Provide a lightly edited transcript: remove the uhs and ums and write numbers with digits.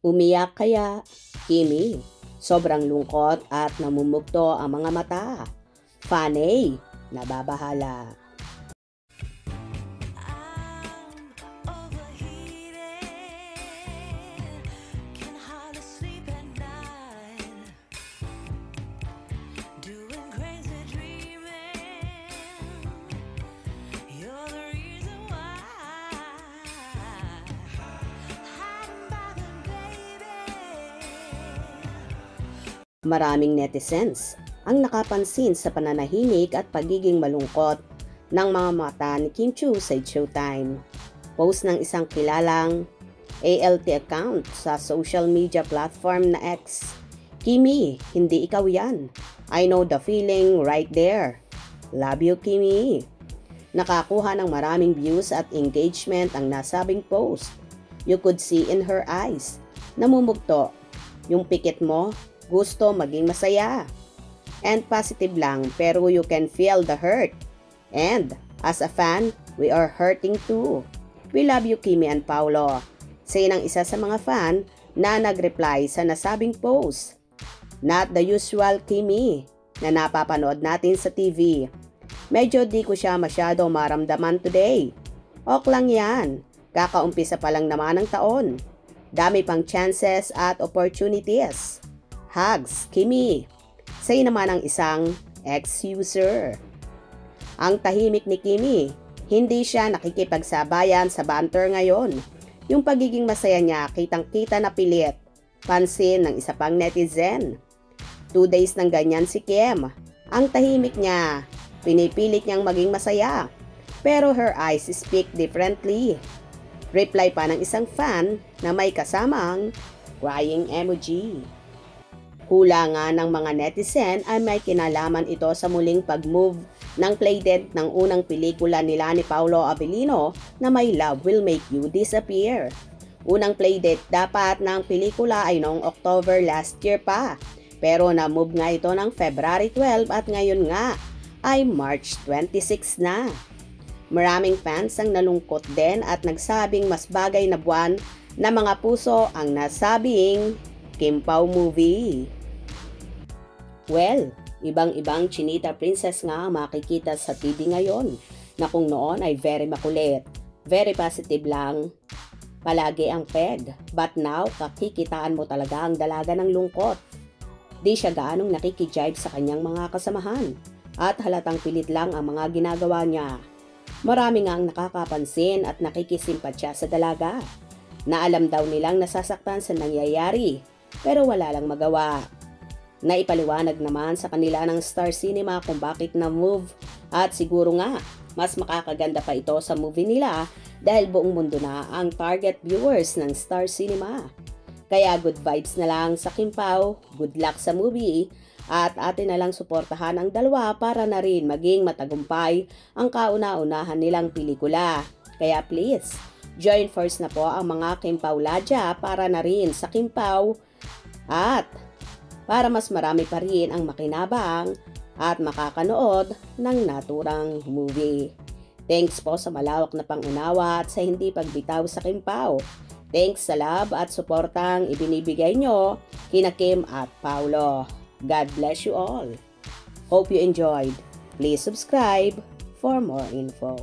Umiyak kaya, Kimi? Sobrang lungkot at namumugto ang mga mata. Fanny, nababahala. Maraming netizens ang nakapansin sa pananahimik at pagiging malungkot ng mga mata ni Kim Chiu sa Showtime. Post ng isang kilalang ALT account sa social media platform na X. Kimi, hindi ikaw yan. I know the feeling right there. Love you, Kimi. Nakakuha ng maraming views at engagement ang nasabing post. You could see in her eyes. Namumugto. Yung pikit mo, gusto maging masaya. And positive lang, pero you can feel the hurt. And as a fan, we are hurting too. We love you, Kimi and Paolo. Say ng isa sa mga fan na nag-reply sa nasabing post. Not the usual Kimi na napapanood natin sa TV. Medyo di ko siya masyado maramdaman today. Ok lang yan. Kakaumpisa pa lang naman ng taon. Dami pang chances at opportunities. Hugs, Kimi. Say naman ang isang ex-user. Ang tahimik ni Kimi, hindi siya nakikipagsabayan sa banter ngayon. Yung pagiging masaya niya, kitang-kita na pilit. Pansin ng isa pang netizen. 2 days ng ganyan si Kim. Ang tahimik niya, pinipilit niyang maging masaya. Pero her eyes speak differently. Reply pa ng isang fan na may kasamang crying emoji. Hula nga ng mga netizen ay may kinalaman ito sa muling pag-move ng playdate ng unang pelikula nila ni Paolo Avellino na My Love Will Make You Disappear. Unang playdate dapat ng pelikula ay noong October last year pa, pero na-move nga ito ng February 12 at ngayon nga ay March 26 na. Maraming fans ang nalungkot din at nagsabing mas bagay na buwan na mga puso ang nasabing Kim Pao movie. Well, ibang-ibang chinita princess nga ang makikita sa TV ngayon na kung noon ay very makulit, very positive lang, palagi ang peg. But now, kakikitaan mo talaga ang dalaga ng lungkot. Di siya gaanong nakikijive sa kanyang mga kasamahan at halatang pilit lang ang mga ginagawa niya. Marami nga ang nakakapansin at nakikisimpatya sa dalaga na alam daw nilang nasasaktan sa nangyayari pero wala lang magawa. Naipaliwanag naman sa kanila ng Star Cinema kung bakit na-move at siguro nga mas makakaganda pa ito sa movie nila dahil buong mundo na ang target viewers ng Star Cinema. Kaya good vibes na lang sa Kim Pao, good luck sa movie at atin na lang suportahan ang dalawa para na rin maging matagumpay ang kauna-unahan nilang pelikula. Kaya please, join force na po ang mga Kim Pao Ladya para na rin sa Kim Pao at para mas marami pa rin ang makinabang at makakanood ng naturang movie. Thanks po sa malawak na pangunawa at sa hindi pagbitaw sa Kim Pao. Thanks sa love at suportang ibinibigay nyo kina Kim at Paolo. God bless you all. Hope you enjoyed. Please subscribe for more info.